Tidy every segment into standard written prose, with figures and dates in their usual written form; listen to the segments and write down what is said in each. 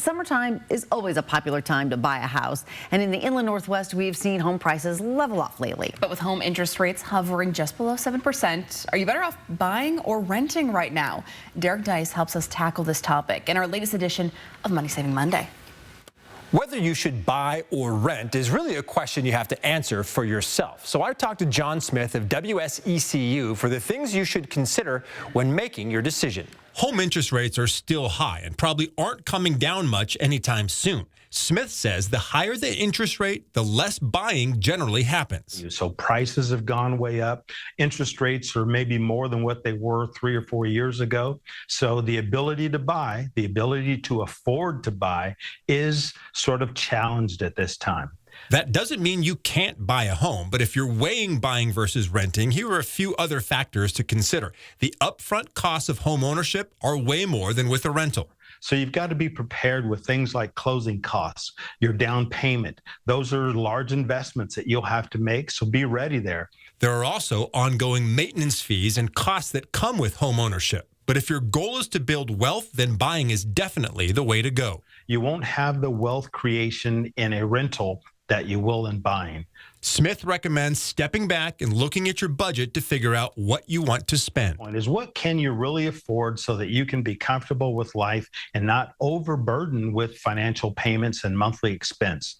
summertime is always a popular time to buy a house. And in the inland Northwest, we've seen home prices level off lately. But with home interest rates hovering just below 7%, are you better off buying or renting right now? Derek Dice helps us tackle this topic in our latest edition of Money Saving Monday. Whether you should buy or rent is really a question you have to answer for yourself. So I talked to John Smith of WSECU for the things you should consider when making your decision. Home interest rates are still high and probably aren't coming down much anytime soon. Smith says the higher the interest rate, the less buying generally happens. So prices have gone way up. Interest rates are maybe more than what they were 3 or 4 years ago. So the ability to buy, the ability to afford to buy is sort of challenged at this time. That doesn't mean you can't buy a home, but if you're weighing buying versus renting, here are a few other factors to consider. The upfront costs of home ownership are way more than with a rental. So you've got to be prepared with things like closing costs, your down payment. Those are large investments that you'll have to make, so be ready there. There are also ongoing maintenance fees and costs that come with home ownership. But if your goal is to build wealth, then buying is definitely the way to go. You won't have the wealth creation in a rental that you will in buying. Smith recommends stepping back and looking at your budget to figure out what you want to spend. Point is, what can you really afford so that you can be comfortable with life and not overburdened with financial payments and monthly expense?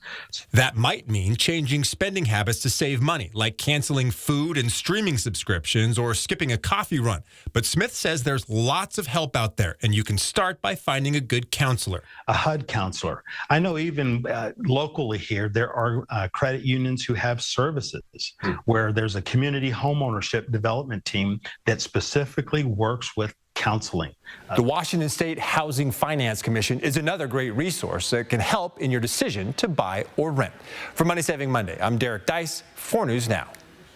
That might mean changing spending habits to save money, like canceling food and streaming subscriptions or skipping a coffee run. But Smith says there's lots of help out there, and you can start by finding a good counselor. A HUD counselor. I know even locally here, there are credit unions who have services where there's a community homeownership development team that specifically works with counseling. The Washington State Housing Finance Commission is another great resource that can help in your decision to buy or rent. For Money Saving Monday, I'm Derek Dice, 4 News Now.